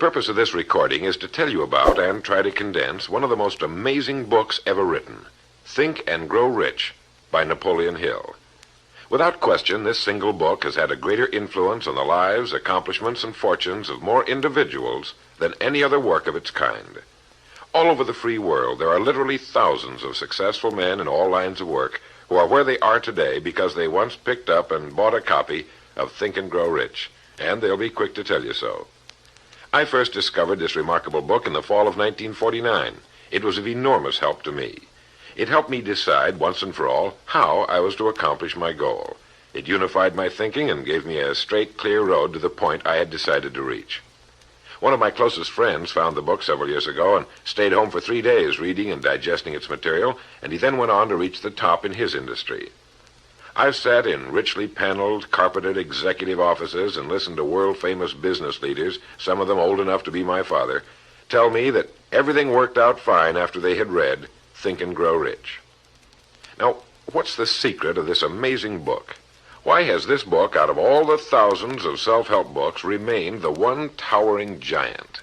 purpose of this recording is to tell you about and try to condense one of the most amazing books ever written, Think and Grow Rich by Napoleon Hill. Without question, this single book has had a greater influence on the lives, accomplishments, and fortunes of more individuals than any other work of its kind. All over the free world, there are literally thousands of successful men in all lines of work who are where they are today because they once picked up and bought a copy of Think and Grow Rich, and they'll be quick to tell you so. I first discovered this remarkable book in the fall of 1949. It was of enormous help to me. It helped me decide once and for all how I was to accomplish my goal. It unified my thinking and gave me a straight, clear road to the point I had decided to reach. One of my closest friends found the book several years ago and stayed home for 3 days reading and digesting its material, and he then went on to reach the top in his industry. I've sat in richly paneled, carpeted executive offices and listened to world-famous business leaders, some of them old enough to be my father, tell me that everything worked out fine after they had read Think and Grow Rich. Now, what's the secret of this amazing book? Why has this book, out of all the thousands of self-help books, remained the one towering giant?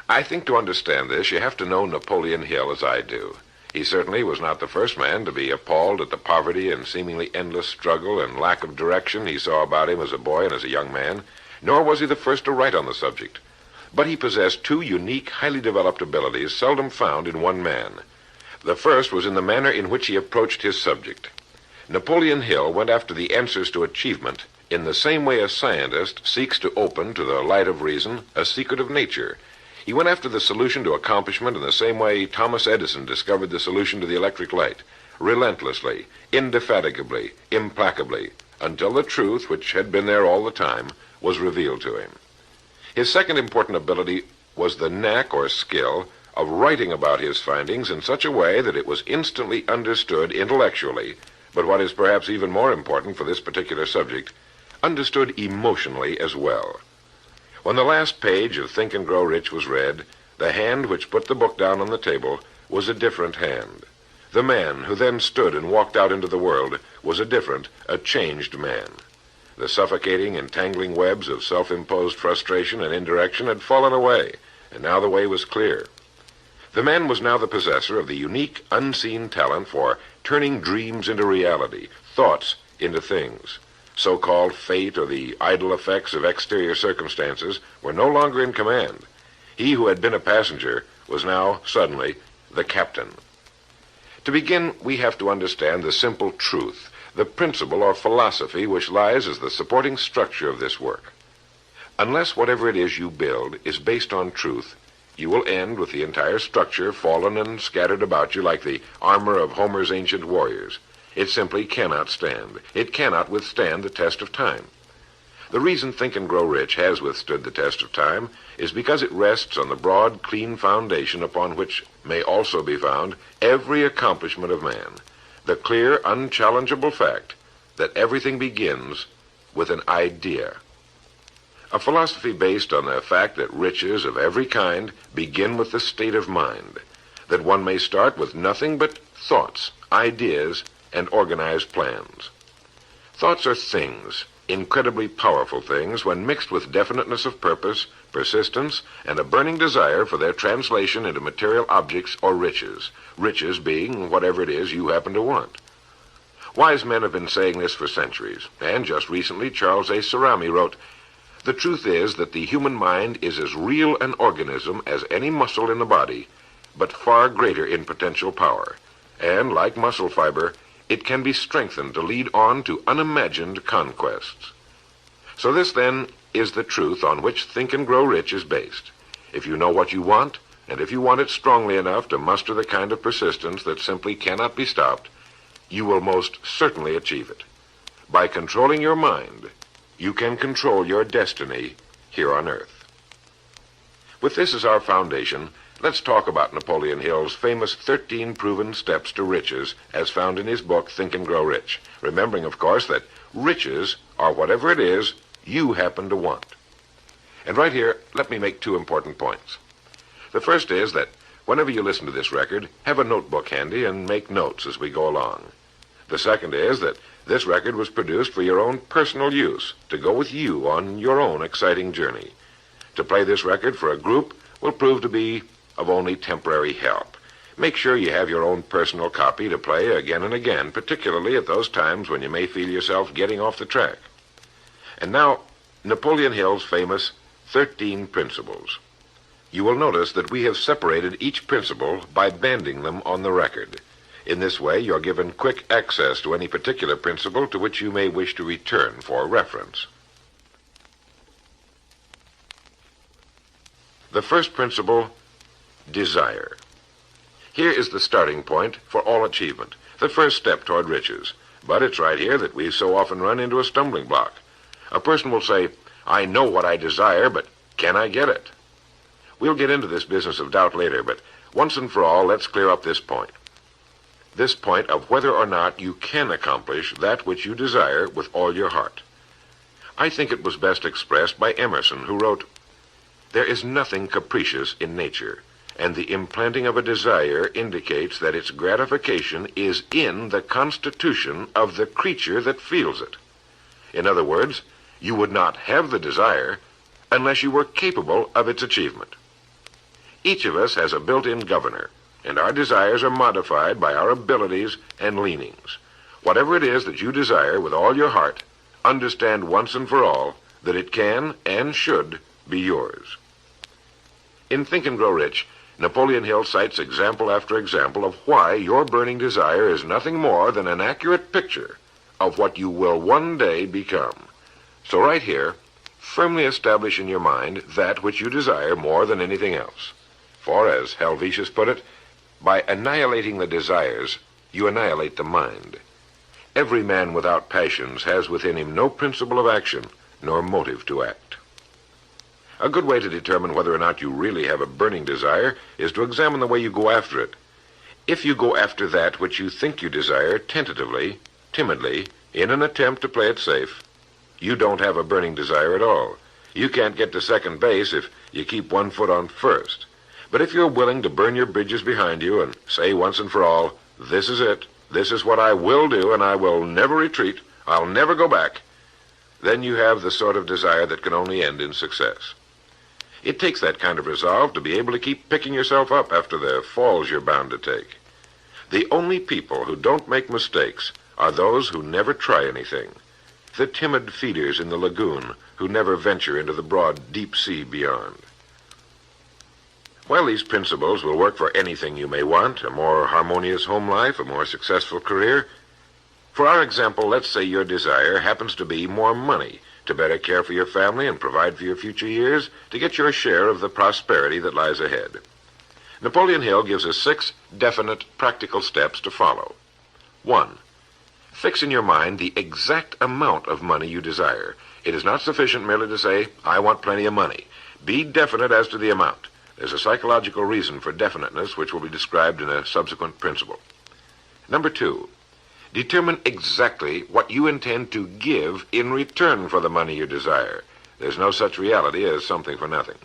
I think to understand this, you have to know Napoleon Hill as I do. He certainly was not the first man to be appalled at the poverty and seemingly endless struggle and lack of direction he saw about him as a boy and as a young man, nor was he the first to write on the subject. But he possessed two unique, highly developed abilities seldom found in one man. The first was in the manner in which he approached his subject. Napoleon Hill went after the answers to achievement in the same way a scientist seeks to open to the light of reason a secret of nature. He went after the solution to accomplishment in the same way Thomas Edison discovered the solution to the electric light, relentlessly, indefatigably, implacably, until the truth, which had been there all the time, was revealed to him. His second important ability was the knack or skill of writing about his findings in such a way that it was instantly understood intellectually, but what is perhaps even more important for this particular subject, understood emotionally as well. When the last page of Think and Grow Rich was read, the hand which put the book down on the table was a different hand. The man who then stood and walked out into the world was a changed man. The suffocating, entangling webs of self-imposed frustration and indirection had fallen away, and now the way was clear. The man was now the possessor of the unique, unseen talent for turning dreams into reality, thoughts into things. So-called fate or the idle effects of exterior circumstances were no longer in command. He who had been a passenger was now, suddenly, the captain. To begin, we have to understand the simple truth, the principle or philosophy which lies as the supporting structure of this work. Unless whatever it is you build is based on truth, you will end with the entire structure fallen and scattered about you like the armor of Homer's ancient warriors. It simply cannot stand. It cannot withstand the test of time. The reason Think and Grow Rich has withstood the test of time is because it rests on the broad, clean foundation upon which may also be found every accomplishment of man, the clear, unchallengeable fact that everything begins with an idea. A philosophy based on the fact that riches of every kind begin with the state of mind, that one may start with nothing but thoughts, ideas, and organized plans. Thoughts are things, incredibly powerful things, when mixed with definiteness of purpose, persistence, and a burning desire for their translation into material objects or riches, riches being whatever it is you happen to want. Wise men have been saying this for centuries, and just recently Charles A. Cerami wrote, "The truth is that the human mind is as real an organism as any muscle in the body, but far greater in potential power, and, like muscle fiber, it can be strengthened to lead on to unimagined conquests." So this, then, is the truth on which Think and Grow Rich is based. If you know what you want, and if you want it strongly enough to muster the kind of persistence that simply cannot be stopped, you will most certainly achieve it. By controlling your mind, you can control your destiny here on Earth. With this as our foundation, let's talk about Napoleon Hill's famous 13 proven steps to riches as found in his book, Think and Grow Rich, remembering, of course, that riches are whatever it is you happen to want. And right here, let me make two important points. The first is that whenever you listen to this record, have a notebook handy and make notes as we go along. The second is that this record was produced for your own personal use, to go with you on your own exciting journey. To play this record for a group will prove to be of only temporary help. Make sure you have your own personal copy to play again and again, particularly at those times when you may feel yourself getting off the track. And now, Napoleon Hill's famous 13 principles. You will notice that we have separated each principle by banding them on the record. In this way, you're given quick access to any particular principle to which you may wish to return for reference. The first principle, desire. Here is the starting point for all achievement, the first step toward riches. But it's right here that we so often run into a stumbling block. A person will say, I know what I desire, but can I get it? We'll get into this business of doubt later, but once and for all, let's clear up this point. This point of whether or not you can accomplish that which you desire with all your heart. I think it was best expressed by Emerson, who wrote, there is nothing capricious in nature, and the implanting of a desire indicates that its gratification is in the constitution of the creature that feels it. In other words, you would not have the desire unless you were capable of its achievement. Each of us has a built-in governor, and our desires are modified by our abilities and leanings. Whatever it is that you desire with all your heart, understand once and for all that it can and should be yours. In Think and Grow Rich, Napoleon Hill cites example after example of why your burning desire is nothing more than an accurate picture of what you will one day become. So right here, firmly establish in your mind that which you desire more than anything else. For, as Helvetius put it, by annihilating the desires, you annihilate the mind. Every man without passions has within him no principle of action, nor motive to act. A good way to determine whether or not you really have a burning desire is to examine the way you go after it. If you go after that which you think you desire tentatively, timidly, in an attempt to play it safe, you don't have a burning desire at all. You can't get to second base if you keep one foot on first. But if you're willing to burn your bridges behind you and say once and for all, this is it, this is what I will do, and I will never retreat, I'll never go back, then you have the sort of desire that can only end in success. It takes that kind of resolve to be able to keep picking yourself up after the falls you're bound to take. The only people who don't make mistakes are those who never try anything. The timid feeders in the lagoon who never venture into the broad, deep sea beyond. While these principles will work for anything you may want, a more harmonious home life, a more successful career, for our example, let's say your desire happens to be more money, to better care for your family and provide for your future years, to get your share of the prosperity that lies ahead. Napoleon Hill gives us 6 definite, practical steps to follow. 1. Fix in your mind the exact amount of money you desire. It is not sufficient merely to say, I want plenty of money. Be definite as to the amount. There's a psychological reason for definiteness, which will be described in a subsequent principle. Number 2, determine exactly what you intend to give in return for the money you desire. There's no such reality as something for nothing.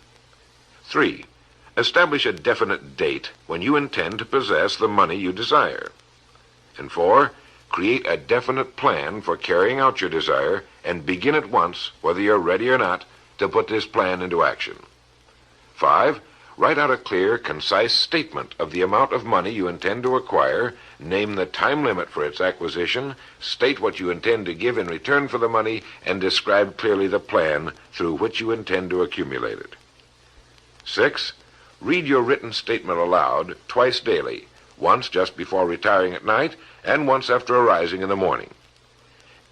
3, establish a definite date when you intend to possess the money you desire. And 4, create a definite plan for carrying out your desire and begin at once, whether you're ready or not, to put this plan into action. 5, write out a clear, concise statement of the amount of money you intend to acquire, name the time limit for its acquisition, state what you intend to give in return for the money, and describe clearly the plan through which you intend to accumulate it. 6, read your written statement aloud twice daily, once just before retiring at night and once after arising in the morning.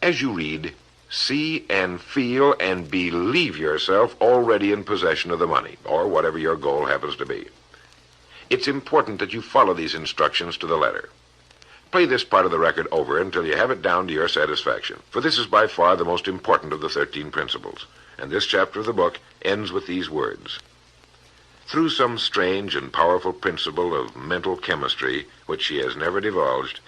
As you read, see and feel and believe yourself already in possession of the money, or whatever your goal happens to be. It's important that you follow these instructions to the letter. Play this part of the record over until you have it down to your satisfaction, for this is by far the most important of the 13 principles, and this chapter of the book ends with these words. Through some strange and powerful principle of mental chemistry, which she has never divulged,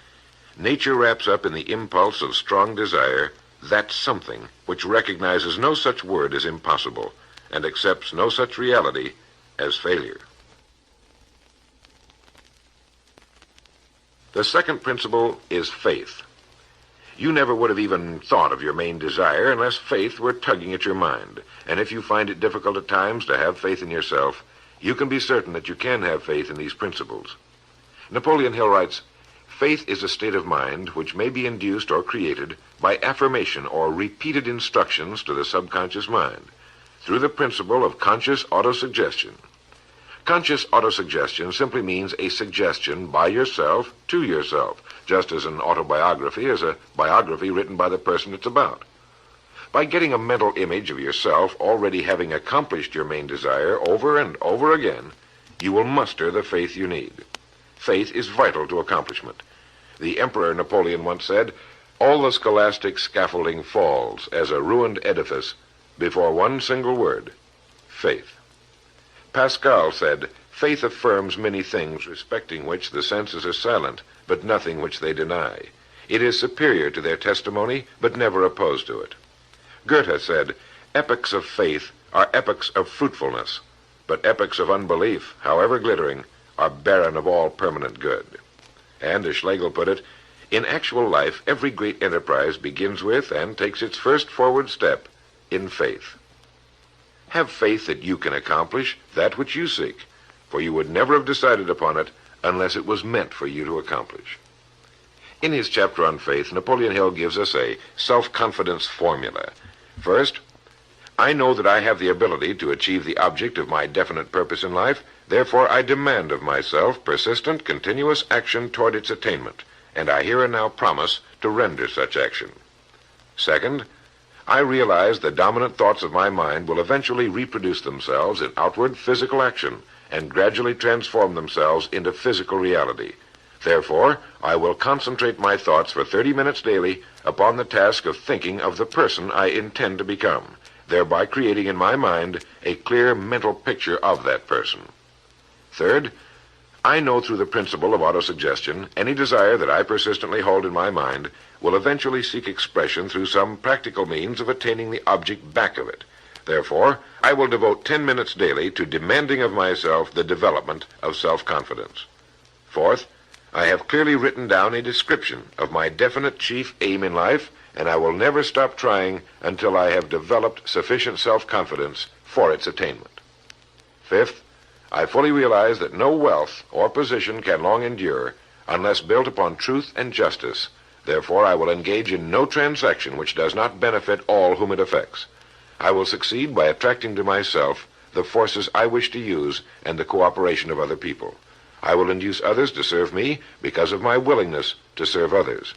nature wraps up in the impulse of strong desire that something which recognizes no such word as impossible and accepts no such reality as failure. The second principle is faith. You never would have even thought of your main desire unless faith were tugging at your mind. And if you find it difficult at times to have faith in yourself, you can be certain that you can have faith in these principles. Napoleon Hill writes, "Faith is a state of mind which may be induced or created by affirmation or repeated instructions to the subconscious mind through the principle of conscious autosuggestion. Conscious autosuggestion simply means a suggestion by yourself to yourself, just as an autobiography is a biography written by the person it's about. By getting a mental image of yourself already having accomplished your main desire over and over again, you will muster the faith you need. Faith is vital to accomplishment. The Emperor Napoleon once said, 'All the scholastic scaffolding falls as a ruined edifice before one single word, faith.' Pascal said, 'Faith affirms many things respecting which the senses are silent, but nothing which they deny. It is superior to their testimony, but never opposed to it.' Goethe said, 'Epochs of faith are epochs of fruitfulness, but epochs of unbelief, however glittering, are barren of all permanent good.' And, as Schlegel put it, 'In actual life, every great enterprise begins with and takes its first forward step in faith.' Have faith that you can accomplish that which you seek, for you would never have decided upon it unless it was meant for you to accomplish." In his chapter on faith, Napoleon Hill gives us a self-confidence formula. First, "I know that I have the ability to achieve the object of my definite purpose in life, therefore I demand of myself persistent, continuous action toward its attainment, and I here and now promise to render such action. Second, I realize the dominant thoughts of my mind will eventually reproduce themselves in outward physical action and gradually transform themselves into physical reality. Therefore, I will concentrate my thoughts for 30 minutes daily upon the task of thinking of the person I intend to become, thereby creating in my mind a clear mental picture of that person. Third, I know through the principle of autosuggestion any desire that I persistently hold in my mind will eventually seek expression through some practical means of attaining the object back of it. Therefore, I will devote 10 minutes daily to demanding of myself the development of self-confidence. Fourth, I have clearly written down a description of my definite chief aim in life, and I will never stop trying until I have developed sufficient self-confidence for its attainment. Fifth, I fully realize that no wealth or position can long endure unless built upon truth and justice. Therefore, I will engage in no transaction which does not benefit all whom it affects. I will succeed by attracting to myself the forces I wish to use and the cooperation of other people. I will induce others to serve me because of my willingness to serve others.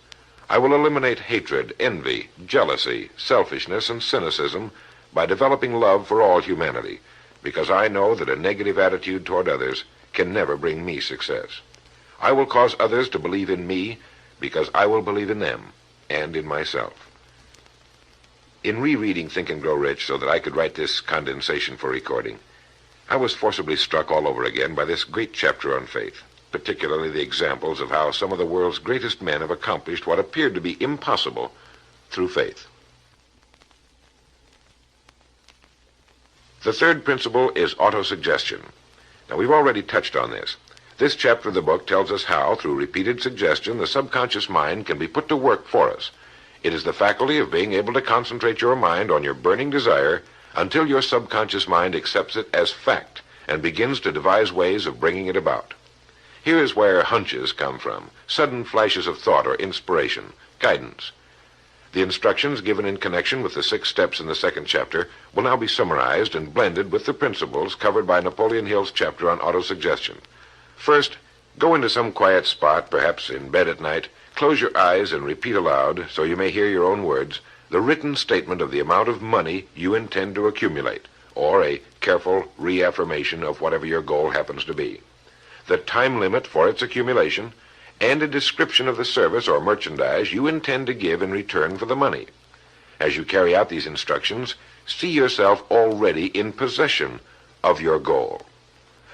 I will eliminate hatred, envy, jealousy, selfishness, and cynicism by developing love for all humanity, because I know that a negative attitude toward others can never bring me success. I will cause others to believe in me because I will believe in them and in myself." In rereading Think and Grow Rich so that I could write this condensation for recording, I was forcibly struck all over again by this great chapter on faith, particularly the examples of how some of the world's greatest men have accomplished what appeared to be impossible through faith. The third principle is autosuggestion. Now, we've already touched on this. This chapter of the book tells us how, through repeated suggestion, the subconscious mind can be put to work for us. It is the faculty of being able to concentrate your mind on your burning desire until your subconscious mind accepts it as fact and begins to devise ways of bringing it about. Here is where hunches come from, sudden flashes of thought or inspiration, guidance. The instructions given in connection with the 6 steps in the second chapter will now be summarized and blended with the principles covered by Napoleon Hill's chapter on autosuggestion. First, go into some quiet spot, perhaps in bed at night, close your eyes and repeat aloud, so you may hear your own words, the written statement of the amount of money you intend to accumulate, or a careful reaffirmation of whatever your goal happens to be, the time limit for its accumulation, and a description of the service or merchandise you intend to give in return for the money. As you carry out these instructions, see yourself already in possession of your goal.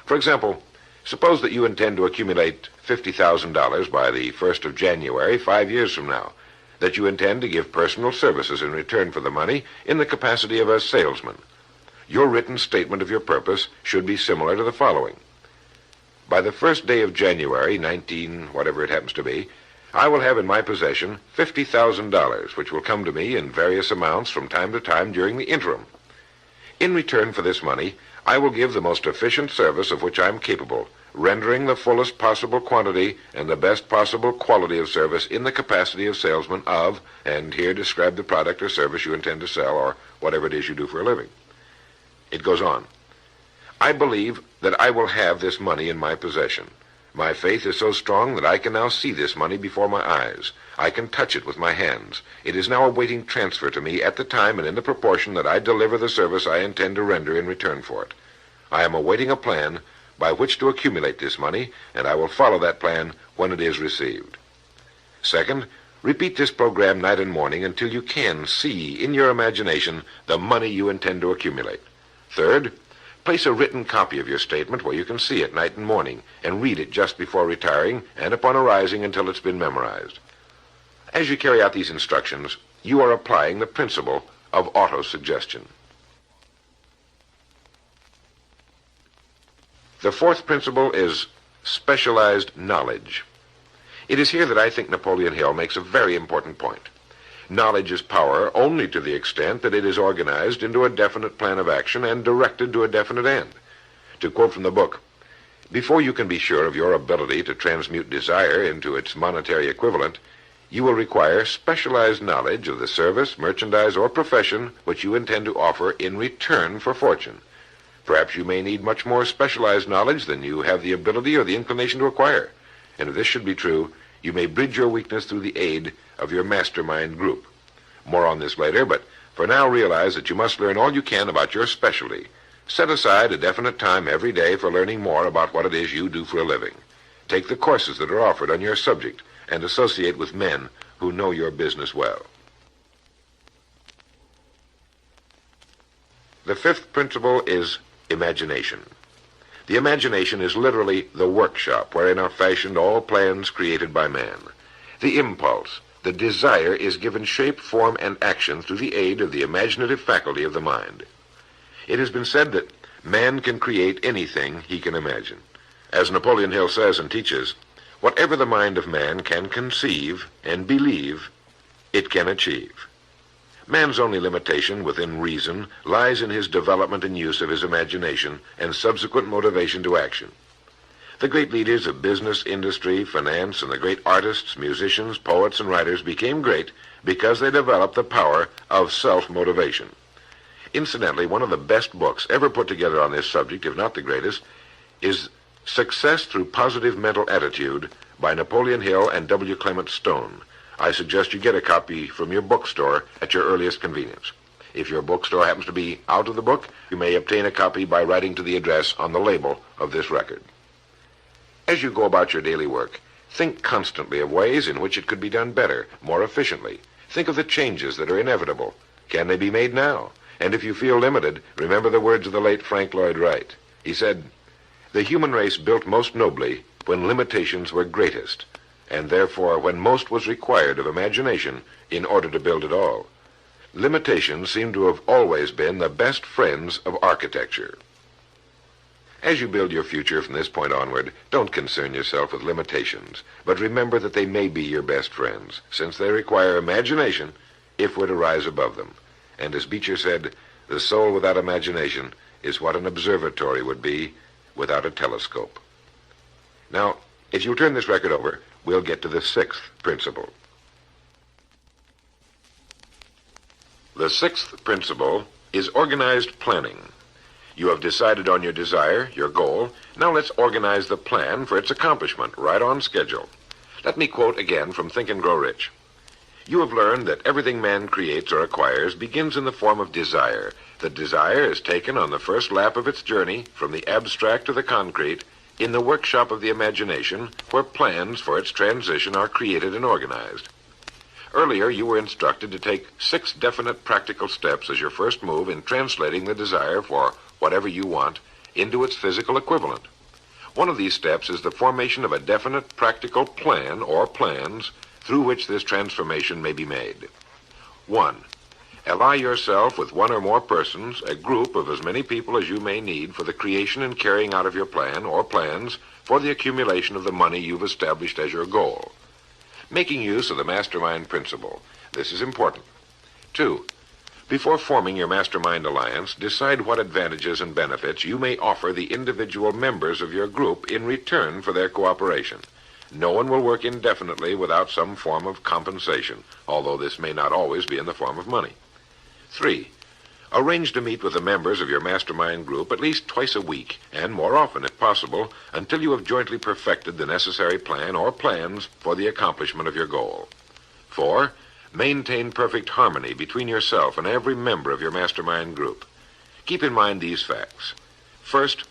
For example, suppose that you intend to accumulate $50,000 by the 1st of January, 5 years from now, that you intend to give personal services in return for the money in the capacity of a salesman. Your written statement of your purpose should be similar to the following. By the 1st day of January, 19, whatever it happens to be, I will have in my possession $50,000, which will come to me in various amounts from time to time during the interim. In return for this money, I will give the most efficient service of which I am capable, rendering the fullest possible quantity and the best possible quality of service in the capacity of salesman of, and here describe the product or service you intend to sell or whatever it is you do for a living. It goes on. I believe that I will have this money in my possession. My faith is so strong that I can now see this money before my eyes. I can touch it with my hands. It is now awaiting transfer to me at the time and in the proportion that I deliver the service I intend to render in return for it. I am awaiting a plan by which to accumulate this money, and I will follow that plan when it is received. Second, repeat this program night and morning until you can see in your imagination the money you intend to accumulate. Third, place a written copy of your statement where you can see it night and morning and read it just before retiring and upon arising until it's been memorized. As you carry out these instructions, you are applying the principle of autosuggestion. The fourth principle is specialized knowledge. It is here that I think Napoleon Hill makes a very important point. Knowledge is power only to the extent that it is organized into a definite plan of action and directed to a definite end. To quote from the book, before you can be sure of your ability to transmute desire into its monetary equivalent, you will require specialized knowledge of the service, merchandise, or profession which you intend to offer in return for fortune. Perhaps you may need much more specialized knowledge than you have the ability or the inclination to acquire. And if this should be true, you may bridge your weakness through the aid of your mastermind group. More on this later, but for now realize that you must learn all you can about your specialty. Set aside a definite time every day for learning more about what it is you do for a living. Take the courses that are offered on your subject and associate with men who know your business well. The fifth principle is imagination. The imagination is literally the workshop wherein are fashioned all plans created by man. The impulse, the desire, is given shape, form, and action through the aid of the imaginative faculty of the mind. It has been said that man can create anything he can imagine. As Napoleon Hill says and teaches, whatever the mind of man can conceive and believe, it can achieve. Man's only limitation within reason lies in his development and use of his imagination and subsequent motivation to action. The great leaders of business, industry, finance, and the great artists, musicians, poets, and writers became great because they developed the power of self-motivation. Incidentally, one of the best books ever put together on this subject, if not the greatest, is Success Through Positive Mental Attitude by Napoleon Hill and W. Clement Stone. I suggest you get a copy from your bookstore at your earliest convenience. If your bookstore happens to be out of the book, you may obtain a copy by writing to the address on the label of this record. As you go about your daily work, think constantly of ways in which it could be done better, more efficiently. Think of the changes that are inevitable. Can they be made now? And if you feel limited, remember the words of the late Frank Lloyd Wright. He said, "The human race built most nobly when limitations were greatest, and therefore when most was required of imagination in order to build it all. Limitations seem to have always been the best friends of architecture." As you build your future from this point onward, don't concern yourself with limitations, but remember that they may be your best friends, since they require imagination if we're to rise above them. And as Beecher said, the soul without imagination is what an observatory would be without a telescope. Now, if you'll turn this record over, we'll get to the sixth principle. The sixth principle is organized planning. You have decided on your desire, your goal. Now let's organize the plan for its accomplishment right on schedule. Let me quote again from Think and Grow Rich. You have learned that everything man creates or acquires begins in the form of desire. The desire is taken on the first lap of its journey from the abstract to the concrete in the workshop of the imagination, where plans for its transition are created and organized. Earlier, you were instructed to take 6 definite practical steps as your first move in translating the desire for whatever you want into its physical equivalent. One of these steps is the formation of a definite practical plan or plans through which this transformation may be made. 1. Ally yourself with one or more persons, a group of as many people as you may need for the creation and carrying out of your plan or plans for the accumulation of the money you've established as your goal. Making use of the mastermind principle. This is important. 2. Before forming your mastermind alliance, decide what advantages and benefits you may offer the individual members of your group in return for their cooperation. No one will work indefinitely without some form of compensation, although this may not always be in the form of money. 3. Arrange to meet with the members of your mastermind group at least twice a week, and more often if possible, until you have jointly perfected the necessary plan or plans for the accomplishment of your goal. 4. Maintain perfect harmony between yourself and every member of your mastermind group. Keep in mind these facts. First,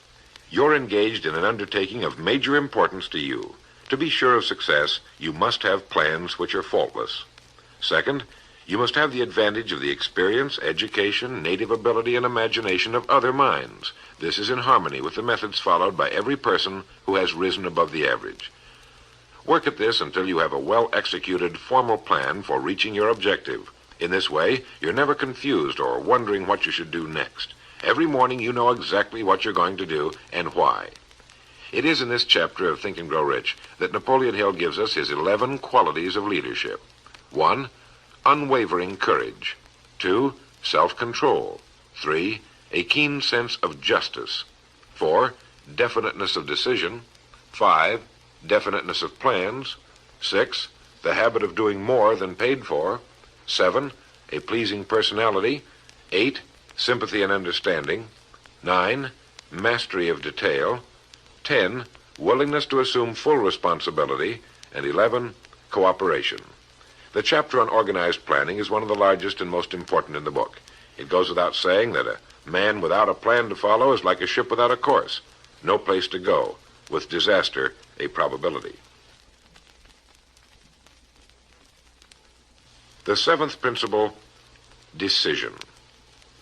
you're engaged in an undertaking of major importance to you. To be sure of success, you must have plans which are faultless. Second, you must have the advantage of the experience, education, native ability, and imagination of other minds. This is in harmony with the methods followed by every person who has risen above the average. Work at this until you have a well-executed, formal plan for reaching your objective. In this way, you're never confused or wondering what you should do next. Every morning you know exactly what you're going to do and why. It is in this chapter of Think and Grow Rich that Napoleon Hill gives us his 11 qualities of leadership. 1. Unwavering courage. 2. Self-control. 3. A keen sense of justice. 4. Definiteness of decision. 5. Definiteness of plans. 6. The habit of doing more than paid for. 7. A pleasing personality. 8. Sympathy and understanding. 9. Mastery of detail. 10. Willingness to assume full responsibility. And 11. Cooperation. The chapter on organized planning is one of the largest and most important in the book. It goes without saying that a man without a plan to follow is like a ship without a course. No place to go, with disaster a probability. The 7th principle, decision.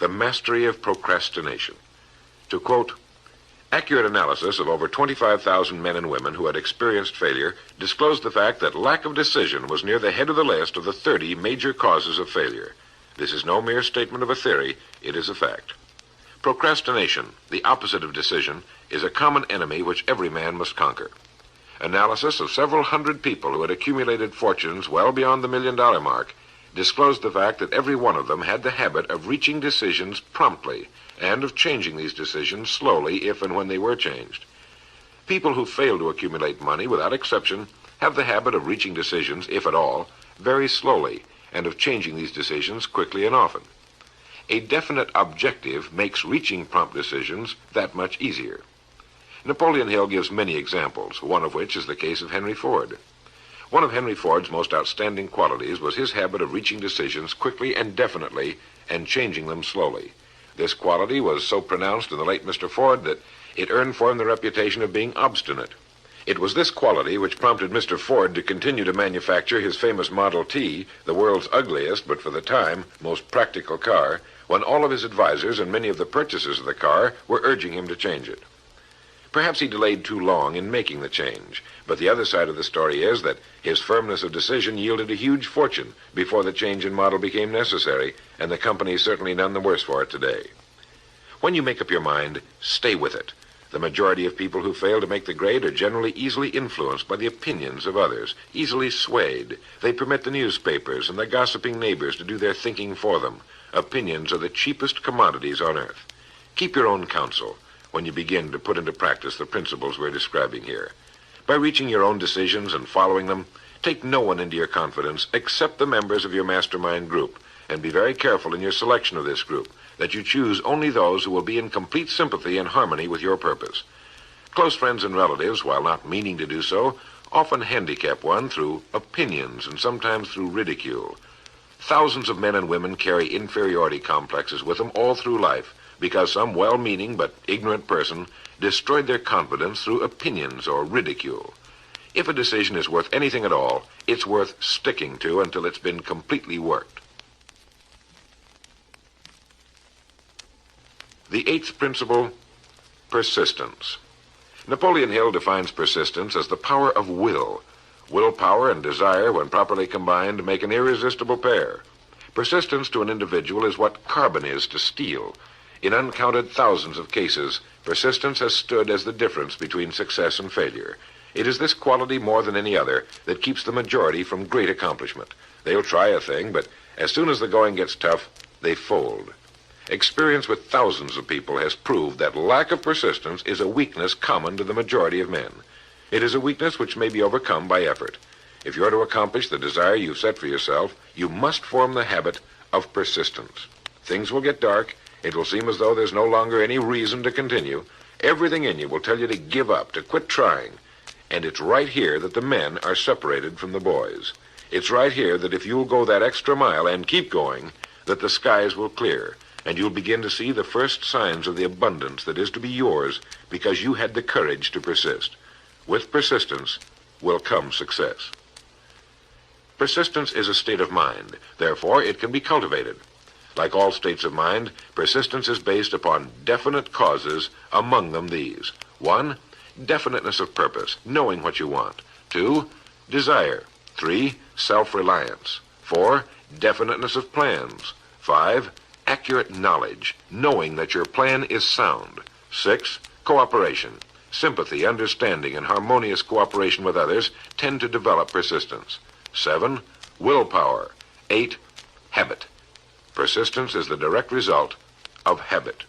The mastery of procrastination. To quote, accurate analysis of over 25,000 men and women who had experienced failure disclosed the fact that lack of decision was near the head of the list of the 30 major causes of failure. This is no mere statement of a theory, it is a fact. Procrastination, the opposite of decision, is a common enemy which every man must conquer. Analysis of several hundred people who had accumulated fortunes well beyond the $1 million mark disclosed the fact that every one of them had the habit of reaching decisions promptly and of changing these decisions slowly if and when they were changed. People who fail to accumulate money, without exception, have the habit of reaching decisions, if at all, very slowly, and of changing these decisions quickly and often. A definite objective makes reaching prompt decisions that much easier. Napoleon Hill gives many examples, one of which is the case of Henry Ford. One of Henry Ford's most outstanding qualities was his habit of reaching decisions quickly and definitely and changing them slowly. This quality was so pronounced in the late Mr. Ford that it earned for him the reputation of being obstinate. It was this quality which prompted Mr. Ford to continue to manufacture his famous Model T, the world's ugliest but for the time most practical car, when all of his advisors and many of the purchasers of the car were urging him to change it. Perhaps he delayed too long in making the change, but the other side of the story is that his firmness of decision yielded a huge fortune before the change in model became necessary, and the company is certainly none the worse for it today. When you make up your mind, stay with it. The majority of people who fail to make the grade are generally easily influenced by the opinions of others, easily swayed. They permit the newspapers and the gossiping neighbors to do their thinking for them. Opinions are the cheapest commodities on earth. Keep your own counsel when you begin to put into practice the principles we're describing here. By reaching your own decisions and following them, take no one into your confidence except the members of your mastermind group, and be very careful in your selection of this group, that you choose only those who will be in complete sympathy and harmony with your purpose. Close friends and relatives, while not meaning to do so, often handicap one through opinions and sometimes through ridicule. Thousands of men and women carry inferiority complexes with them all through life, because some well-meaning but ignorant person destroyed their confidence through opinions or ridicule. If a decision is worth anything at all, it's worth sticking to until it's been completely worked. The 8th principle, persistence. Napoleon Hill defines persistence as the power of will. Willpower and desire, when properly combined, make an irresistible pair. Persistence to an individual is what carbon is to steel. In uncounted thousands of cases, persistence has stood as the difference between success and failure. It is this quality more than any other that keeps the majority from great accomplishment. They'll try a thing, but as soon as the going gets tough, they fold. Experience with thousands of people has proved that lack of persistence is a weakness common to the majority of men. It is a weakness which may be overcome by effort. If you're to accomplish the desire you've set for yourself, you must form the habit of persistence. Things will get dark. It will seem as though there's no longer any reason to continue. Everything in you will tell you to give up, to quit trying. And it's right here that the men are separated from the boys. It's right here that if you'll go that extra mile and keep going, that the skies will clear, and you'll begin to see the first signs of the abundance that is to be yours because you had the courage to persist. With persistence will come success. Persistence is a state of mind. Therefore, it can be cultivated. Like all states of mind, persistence is based upon definite causes, among them these. 1, definiteness of purpose, knowing what you want. 2, desire. 3, self-reliance. 4, definiteness of plans. 5, accurate knowledge, knowing that your plan is sound. 6, cooperation. Sympathy, understanding, and harmonious cooperation with others tend to develop persistence. 7, willpower. 8, habit. Persistence is the direct result of habit.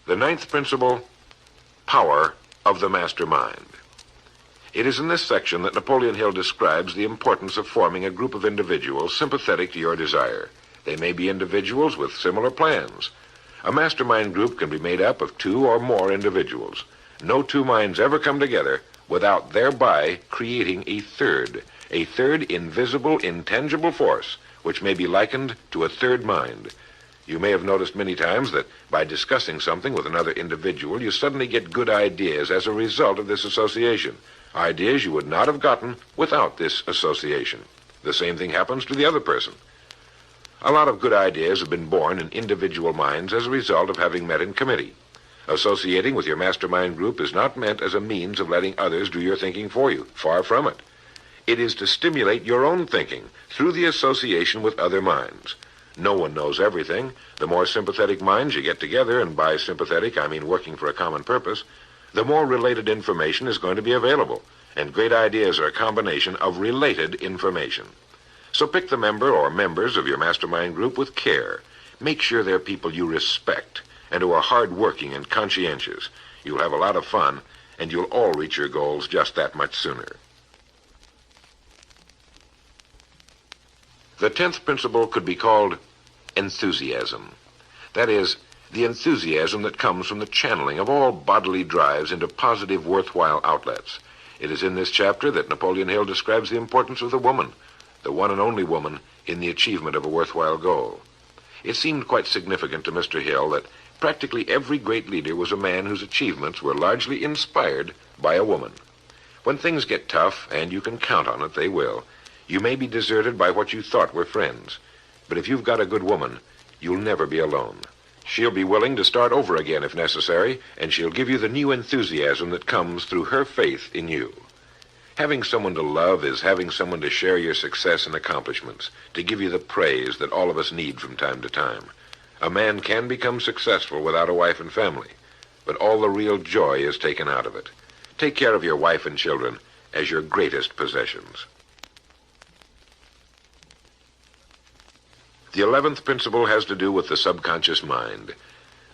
The 9th principle, power of the mastermind. It is in this section that Napoleon Hill describes the importance of forming a group of individuals sympathetic to your desire. They may be individuals with similar plans. A mastermind group can be made up of 2 or more individuals. No 2 minds ever come together without thereby creating a third invisible, intangible force, which may be likened to a third mind. You may have noticed many times that by discussing something with another individual, you suddenly get good ideas as a result of this association. Ideas you would not have gotten without this association. The same thing happens to the other person. A lot of good ideas have been born in individual minds as a result of having met in committee. Associating with your mastermind group is not meant as a means of letting others do your thinking for you. Far from it. It is to stimulate your own thinking through the association with other minds. No one knows everything. The more sympathetic minds you get together, and by sympathetic I mean working for a common purpose, the more related information is going to be available, and great ideas are a combination of related information. So pick the member or members of your mastermind group with care. Make sure they're people you respect and who are hard-working and conscientious. You'll have a lot of fun, and you'll all reach your goals just that much sooner. The 10th principle could be called enthusiasm. That is, the enthusiasm that comes from the channeling of all bodily drives into positive, worthwhile outlets. It is in this chapter that Napoleon Hill describes the importance of the woman, the one and only woman, in the achievement of a worthwhile goal. It seemed quite significant to Mr. Hill that practically every great leader was a man whose achievements were largely inspired by a woman. When things get tough, and you can count on it, they will, you may be deserted by what you thought were friends. But if you've got a good woman, you'll never be alone. She'll be willing to start over again if necessary, and she'll give you the new enthusiasm that comes through her faith in you. Having someone to love is having someone to share your success and accomplishments, to give you the praise that all of us need from time to time. A man can become successful without a wife and family, but all the real joy is taken out of it. Take care of your wife and children as your greatest possessions. The 11th principle has to do with the subconscious mind.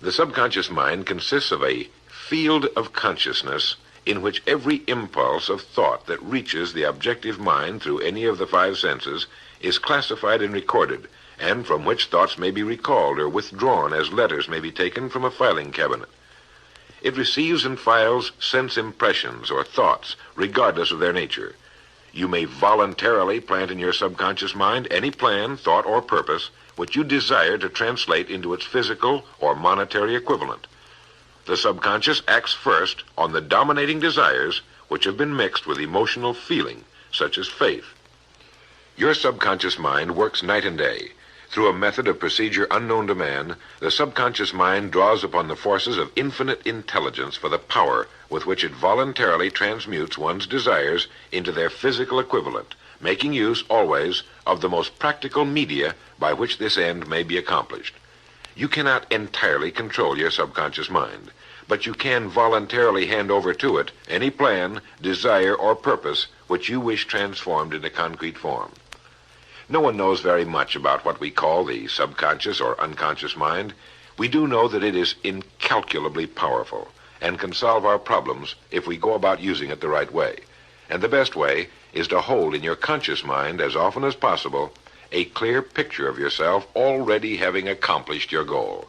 The subconscious mind consists of a field of consciousness in which every impulse of thought that reaches the objective mind through any of the 5 senses is classified and recorded, and from which thoughts may be recalled or withdrawn as letters may be taken from a filing cabinet. It receives and files sense impressions or thoughts, regardless of their nature. You may voluntarily plant in your subconscious mind any plan, thought, or purpose which you desire to translate into its physical or monetary equivalent. The subconscious acts first on the dominating desires which have been mixed with emotional feeling, such as faith. Your subconscious mind works night and day. Through a method of procedure unknown to man, the subconscious mind draws upon the forces of infinite intelligence for the power with which it voluntarily transmutes one's desires into their physical equivalent, making use always of the most practical media by which this end may be accomplished. You cannot entirely control your subconscious mind, but you can voluntarily hand over to it any plan, desire, or purpose which you wish transformed into concrete form. No one knows very much about what we call the subconscious or unconscious mind. We do know that it is incalculably powerful and can solve our problems if we go about using it the right way. And the best way is to hold in your conscious mind as often as possible a clear picture of yourself already having accomplished your goal.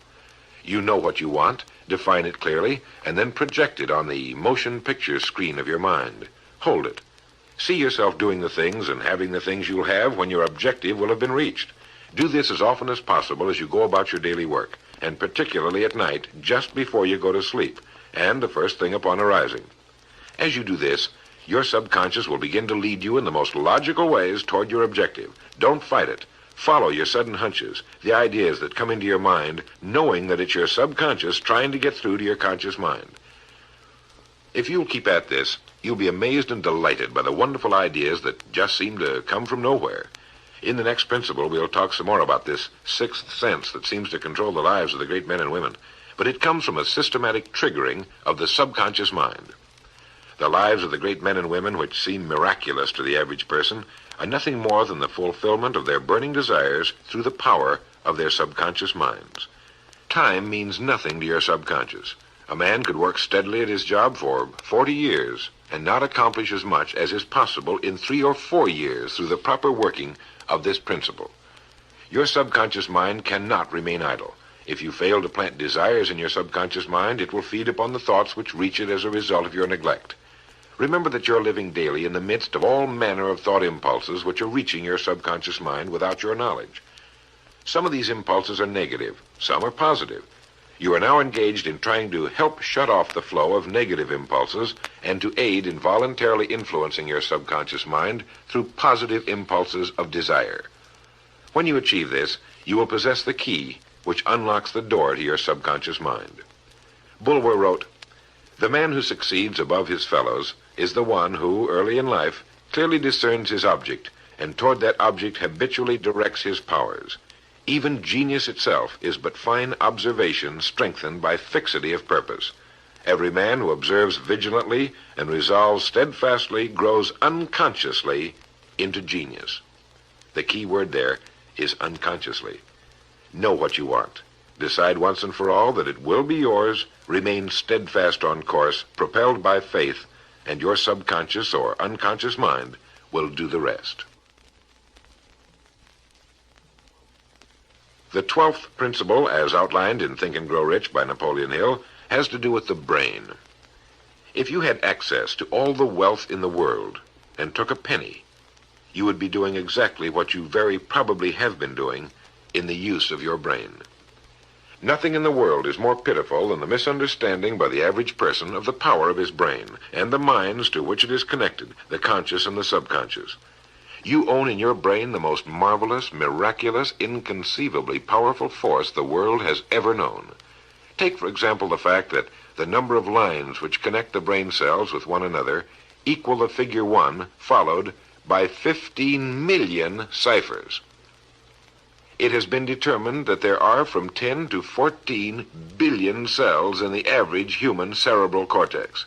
You know what you want, define it clearly, and then project it on the motion picture screen of your mind. Hold it. See yourself doing the things and having the things you'll have when your objective will have been reached. Do this as often as possible as you go about your daily work, and particularly at night, just before you go to sleep, and the first thing upon arising. As you do this, your subconscious will begin to lead you in the most logical ways toward your objective. Don't fight it. Follow your sudden hunches, the ideas that come into your mind, knowing that it's your subconscious trying to get through to your conscious mind. If you'll keep at this, you'll be amazed and delighted by the wonderful ideas that just seem to come from nowhere. In the next principle, we'll talk some more about this sixth sense that seems to control the lives of the great men and women, but it comes from a systematic triggering of the subconscious mind. The lives of the great men and women, which seem miraculous to the average person, are nothing more than the fulfillment of their burning desires through the power of their subconscious minds. Time means nothing to your subconscious. A man could work steadily at his job for 40 years and not accomplish as much as is possible in 3 or 4 years through the proper working of this principle. Your subconscious mind cannot remain idle. If you fail to plant desires in your subconscious mind, it will feed upon the thoughts which reach it as a result of your neglect. Remember that you're living daily in the midst of all manner of thought impulses which are reaching your subconscious mind without your knowledge. Some of these impulses are negative, some are positive. You are now engaged in trying to help shut off the flow of negative impulses and to aid in voluntarily influencing your subconscious mind through positive impulses of desire. When you achieve this, you will possess the key which unlocks the door to your subconscious mind. Bulwer wrote, "The man who succeeds above his fellows is the one who, early in life, clearly discerns his object, and toward that object habitually directs his powers. Even genius itself is but fine observation strengthened by fixity of purpose. Every man who observes vigilantly and resolves steadfastly grows unconsciously into genius." The key word there is unconsciously. Know what you want. Decide once and for all that it will be yours. Remain steadfast on course, propelled by faith, and your subconscious or unconscious mind will do the rest. The 12th principle, as outlined in Think and Grow Rich by Napoleon Hill, has to do with the brain. If you had access to all the wealth in the world and took a penny, you would be doing exactly what you very probably have been doing in the use of your brain. Nothing in the world is more pitiful than the misunderstanding by the average person of the power of his brain and the minds to which it is connected, the conscious and the subconscious. You own in your brain the most marvelous, miraculous, inconceivably powerful force the world has ever known. Take, for example, the fact that the number of lines which connect the brain cells with one another equal the figure 1 followed by 15 million ciphers. It has been determined that there are from 10 to 14 billion cells in the average human cerebral cortex.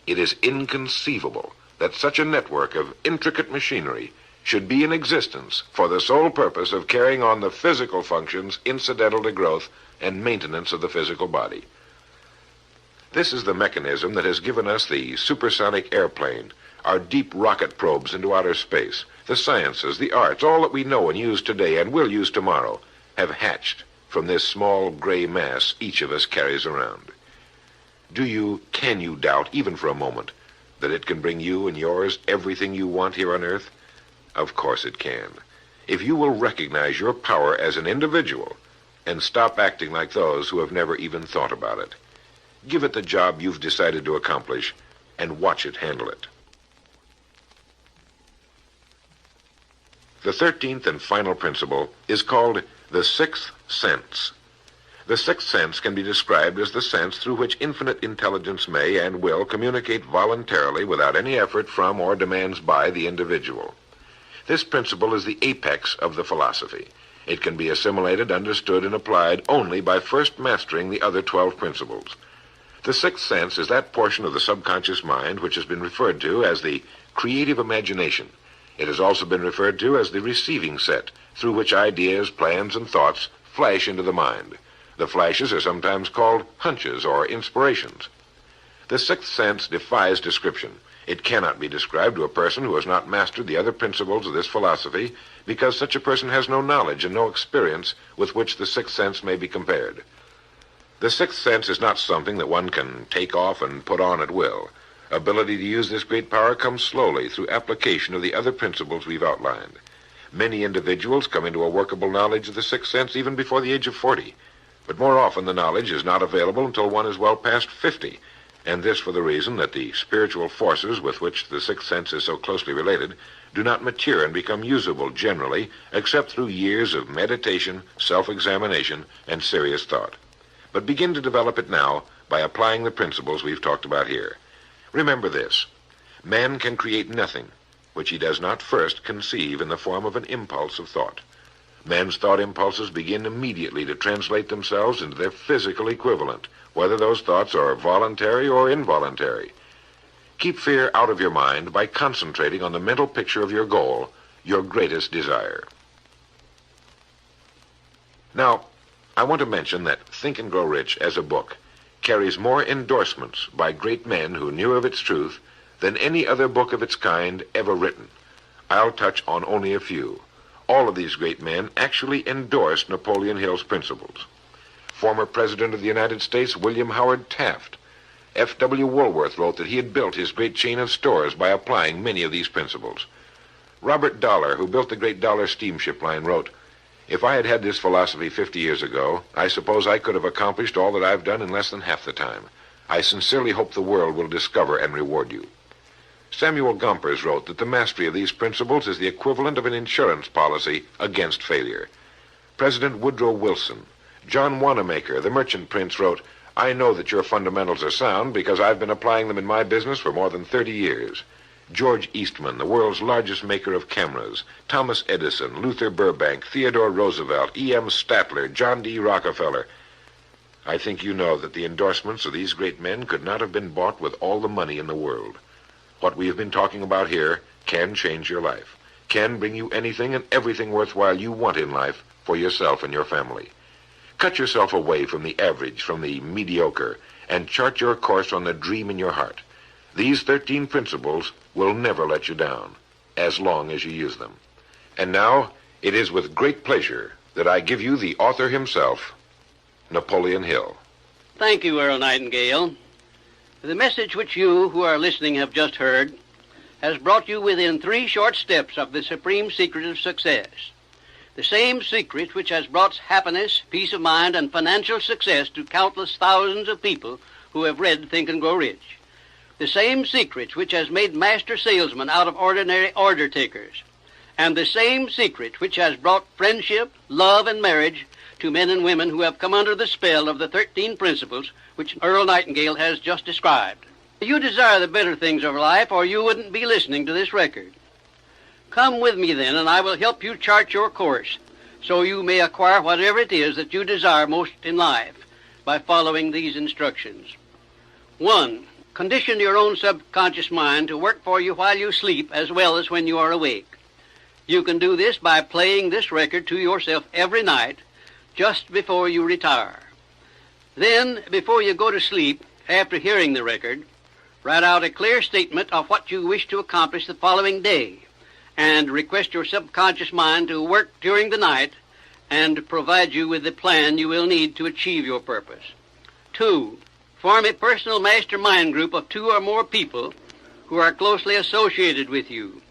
It is inconceivable that such a network of intricate machinery should be in existence for the sole purpose of carrying on the physical functions incidental to growth and maintenance of the physical body. This is the mechanism that has given us the supersonic airplane, our deep rocket probes into outer space, the sciences, the arts, all that we know and use today and will use tomorrow, have hatched from this small gray mass each of us carries around. Can you doubt, even for a moment, that it can bring you and yours everything you want here on Earth? Of course it can. If you will recognize your power as an individual and stop acting like those who have never even thought about it. Give it the job you've decided to accomplish and watch it handle it. The 13th and final principle is called the sixth sense. The sixth sense can be described as the sense through which infinite intelligence may and will communicate voluntarily without any effort from or demands by the individual. This principle is the apex of the philosophy. It can be assimilated, understood, and applied only by first mastering the other 12 principles. The sixth sense is that portion of the subconscious mind which has been referred to as the creative imagination. It has also been referred to as the receiving set, through which ideas, plans, and thoughts flash into the mind. The flashes are sometimes called hunches or inspirations. The sixth sense defies description. It cannot be described to a person who has not mastered the other principles of this philosophy, because such a person has no knowledge and no experience with which the sixth sense may be compared. The sixth sense is not something that one can take off and put on at will. Ability to use this great power comes slowly through application of the other principles we've outlined. Many individuals come into a workable knowledge of the sixth sense even before the age of 40, but more often the knowledge is not available until one is well past 50, and this for the reason that the spiritual forces with which the sixth sense is so closely related do not mature and become usable generally except through years of meditation, self-examination, and serious thought. But begin to develop it now by applying the principles we've talked about here. Remember this: man can create nothing which he does not first conceive in the form of an impulse of thought. Man's thought impulses begin immediately to translate themselves into their physical equivalent, whether those thoughts are voluntary or involuntary. Keep fear out of your mind by concentrating on the mental picture of your goal, your greatest desire. Now, I want to mention that Think and Grow Rich as a book carries more endorsements by great men who knew of its truth than any other book of its kind ever written. I'll touch on only a few. All of these great men actually endorsed Napoleon Hill's principles. Former President of the United States, William Howard Taft. F.W. Woolworth wrote that he had built his great chain of stores by applying many of these principles. Robert Dollar, who built the great Dollar steamship line, wrote, "If I had had this philosophy 50 years ago, I suppose I could have accomplished all that I've done in less than half the time. I sincerely hope the world will discover and reward you." Samuel Gompers wrote that the mastery of these principles is the equivalent of an insurance policy against failure. President Woodrow Wilson. John Wanamaker, the merchant prince, wrote, "I know that your fundamentals are sound because I've been applying them in my business for more than 30 years. George Eastman, the world's largest maker of cameras, Thomas Edison, Luther Burbank, Theodore Roosevelt, E.M. Statler, John D. Rockefeller. I think you know that the endorsements of these great men could not have been bought with all the money in the world. What we have been talking about here can change your life, can bring you anything and everything worthwhile you want in life for yourself and your family. Cut yourself away from the average, from the mediocre, and chart your course on the dream in your heart. These 13 principles will never let you down, as long as you use them. And now, it is with great pleasure that I give you the author himself, Napoleon Hill. Thank you, Earl Nightingale. The message which you who are listening have just heard has brought you within 3 short steps of the supreme secret of success. The same secret which has brought happiness, peace of mind, and financial success to countless thousands of people who have read Think and Grow Rich. The same secret which has made master salesmen out of ordinary order takers. And the same secret which has brought friendship, love, and marriage to men and women who have come under the spell of the 13 principles which Earl Nightingale has just described. You desire the better things of life, or you wouldn't be listening to this record. Come with me then, and I will help you chart your course, so you may acquire whatever it is that you desire most in life by following these instructions. 1. Condition your own subconscious mind to work for you while you sleep as well as when you are awake. You can do this by playing this record to yourself every night just before you retire. Then, before you go to sleep, after hearing the record, write out a clear statement of what you wish to accomplish the following day, and request your subconscious mind to work during the night and provide you with the plan you will need to achieve your purpose. 2. Form a personal mastermind group of 2 or more people who are closely associated with you.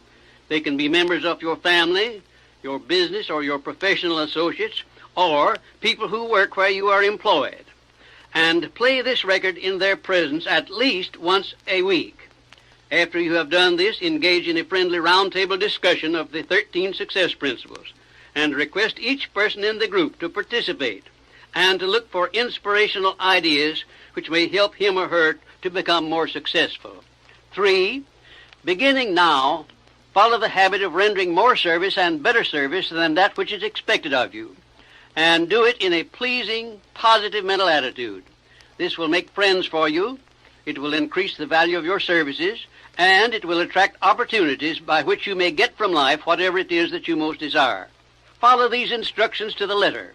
They can be members of your family, your business, or your professional associates, or people who work where you are employed, and play this record in their presence at least once a week. After you have done this, engage in a friendly roundtable discussion of the 13 success principles, and request each person in the group to participate and to look for inspirational ideas which may help him or her to become more successful. 3. Beginning now, follow the habit of rendering more service and better service than that which is expected of you, and do it in a pleasing, positive mental attitude. This will make friends for you, it will increase the value of your services, and it will attract opportunities by which you may get from life whatever it is that you most desire. Follow these instructions to the letter,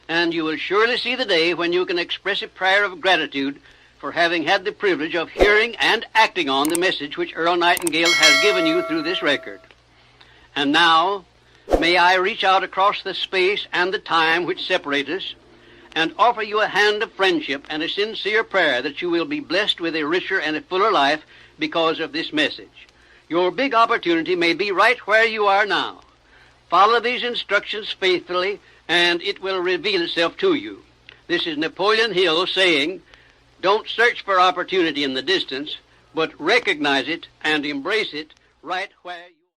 and you will surely see the day when you can express a prayer of gratitude for having had the privilege of hearing and acting on the message which Earl Nightingale has given you through this record. And now, may I reach out across the space and the time which separate us and offer you a hand of friendship and a sincere prayer that you will be blessed with a richer and a fuller life because of this message. Your big opportunity may be right where you are now. Follow these instructions faithfully, and it will reveal itself to you. This is Napoleon Hill saying, don't search for opportunity in the distance, but recognize it and embrace it right where you are.